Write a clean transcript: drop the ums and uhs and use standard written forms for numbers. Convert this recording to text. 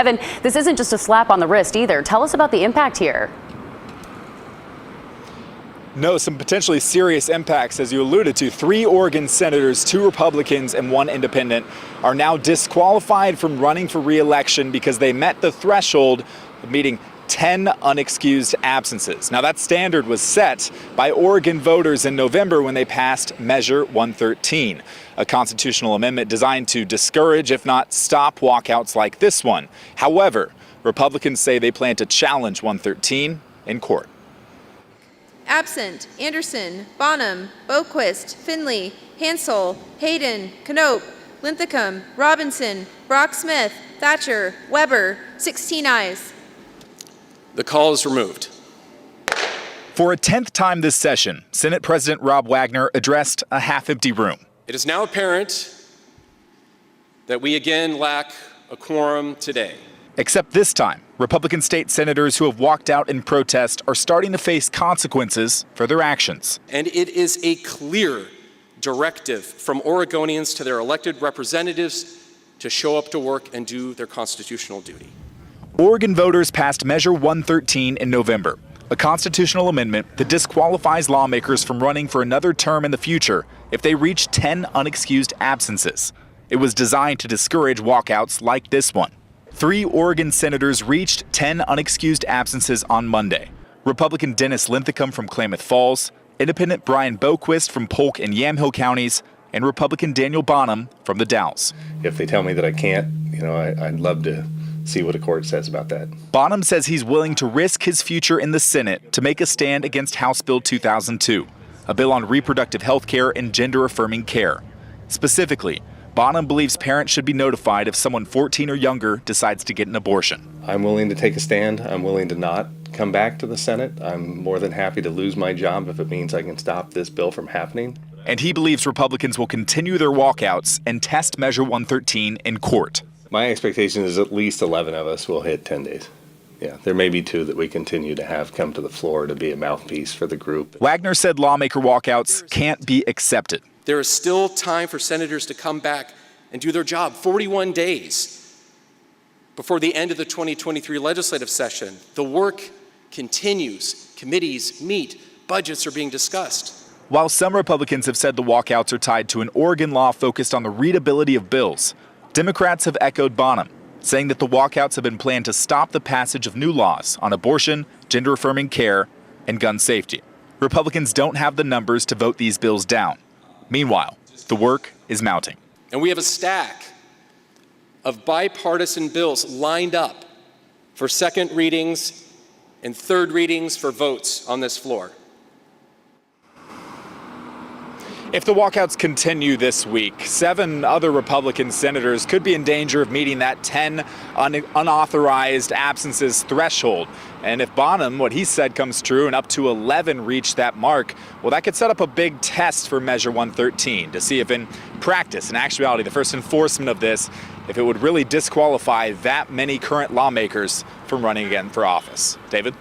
Evan, this isn't just a slap on the wrist either. Tell us about the impact here. No, some potentially serious impacts, as you alluded to. 3 Oregon senators, 2 Republicans and 1 independent, are now disqualified from running for re-election because they met the threshold of meeting 10 unexcused absences. Now, that standard was set by Oregon voters in November when they passed Measure 113, a constitutional amendment designed to discourage, if not stop, walkouts like this one. However, Republicans say they plan to challenge 113 in court. Absent: Anderson, Bonham, Boquist, Finley, Hansel, Hayden, Knope, Linthicum, Robinson, Brock-Smith, Thatcher, Weber. 16 ayes. The call is removed. For a 10th time this session, Senate President Rob Wagner addressed a half-empty room. It is now apparent that we again lack a quorum today. Except this time, Republican state senators who have walked out in protest are starting to face consequences for their actions. And it is a clear directive from Oregonians to their elected representatives to show up to work and do their constitutional duty. Oregon voters passed Measure 113 in November, a constitutional amendment that disqualifies lawmakers from running for another term in the future if they reach 10 unexcused absences. It was designed to discourage walkouts like this one. 3 Oregon senators reached 10 unexcused absences on Monday. Republican Dennis Linthicum from Klamath Falls, Independent Brian Boquist from Polk and Yamhill counties, and Republican Daniel Bonham from the Dalles. If they tell me that I can't, I'd love to see what a court says about that. Bonham says he's willing to risk his future in the Senate to make a stand against House Bill 2002, a bill on reproductive health care and gender-affirming care. Specifically, Bonham believes parents should be notified if someone 14 or younger decides to get an abortion. I'm willing to take a stand. I'm willing to not come back to the Senate. I'm more than happy to lose my job if it means I can stop this bill from happening. And he believes Republicans will continue their walkouts and test Measure 113 in court. My expectation is at least 11 of us will hit 10 days. Yeah, there may be 2 that we continue to have come to the floor to be a mouthpiece for the group. Wagner said lawmaker walkouts can't be accepted. There is still time for senators to come back and do their job. 41 days before the end of the 2023 legislative session. The work continues. Committees meet. Budgets are being discussed. While some Republicans have said the walkouts are tied to an Oregon law focused on the readability of bills, Democrats have echoed Bonham, saying that the walkouts have been planned to stop the passage of new laws on abortion, gender-affirming care, and gun safety. Republicans don't have the numbers to vote these bills down. Meanwhile, the work is mounting. And we have a stack of bipartisan bills lined up for second readings and third readings for votes on this floor. If the walkouts continue this week, 7 other Republican senators could be in danger of meeting that 10 unauthorized absences threshold. And if Bonham, what he said, comes true and up to 11 reach that mark, well, that could set up a big test for Measure 113 to see if in practice, in actuality, the first enforcement of this, if it would really disqualify that many current lawmakers from running again for office. David?